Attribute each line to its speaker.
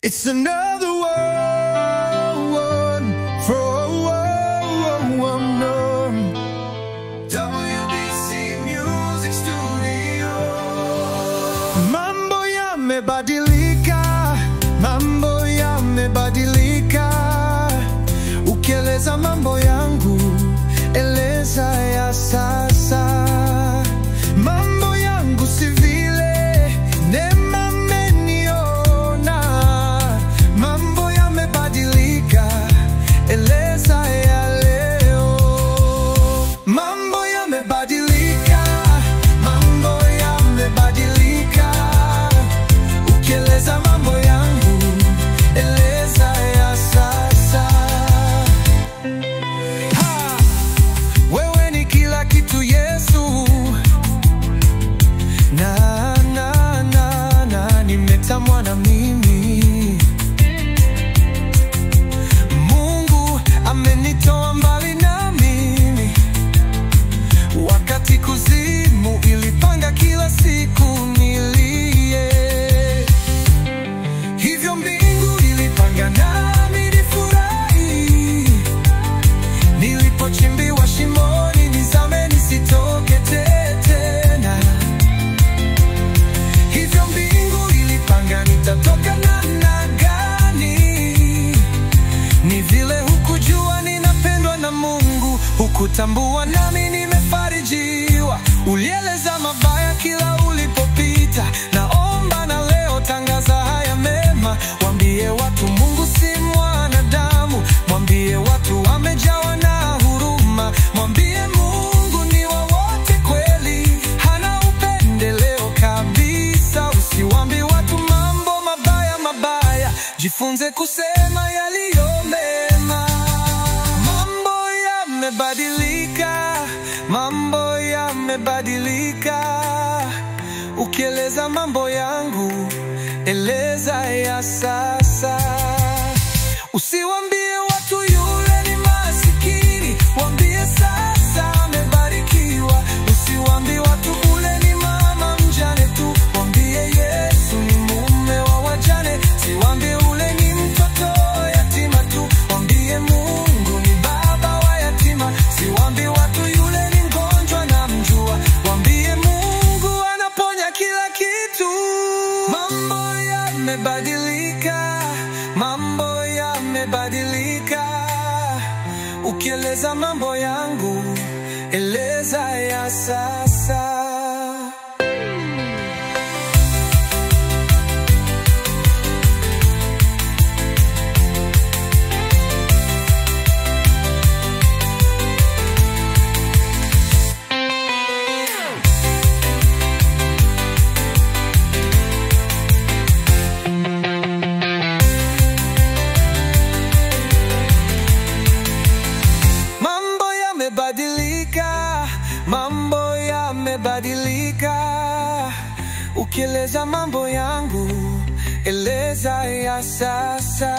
Speaker 1: It's another one for WBC Music Studio. Mambo yamebadilika, mambo yamebadilika. Ukieleza mambo yangu, eleza ya sasa. Mambo yangu si vile Neema ameniona. Mambo yamebadilika, eleza ya leo. Mambo yamebadilika, mambo yamebadilika. Ukieleza mambo yangu, eleza ya sasa. Wewe ni kila kitu Yesu, nimetamwa na mimi. Mungu amenitoa mbali na mimi, wakati kuzimu ilipanga kila siku nilie. Hivyo mbingu ilipanga nami nifurahi, nilipochimbiwa shimoni nizame nisitoke tena. Hivyo mbingu ilipanga nitatoka namna gani. Ni vile hukujua ninapendwa na Mungu, hukutambua nami nimefarijiwa. Ulieleza mabaya kila ulipopita, naomba na leo tangaza haya mema. Mwambie watu Mungu si mwanadamu, mwambie watu amejawa na huruma. Mwambie Mungu ni wa wote kweli, hana upendeleo kabisa. Usiwaambie watu mambo mabaya, jifunze kusema yaliyo mema. Mambo yamebadilika, mambo yamebadilika. Ukieleza mambo yangu, eleza ya sasa. Usiwaambie watu yule ni masikini, waambie sasa amebarikiwa. Usiwaambie watu ule ni mama mjane tu, waambie Yesu ni mume wa wajane. Siwaambie ule ni mtoto yatima tu, waambie Mungu ni baba wa yatima. Siwaambie watu yule ni mgonjwa na mjua, waambie Mungu anaponya kila kitu. Mambo yamebadilika, mambo yamebadilika. Ukieleza mambo yangu, eleza ya sasa. Mambo yamebadilika. Ukieleza mambo yangu, eleza ya sasa.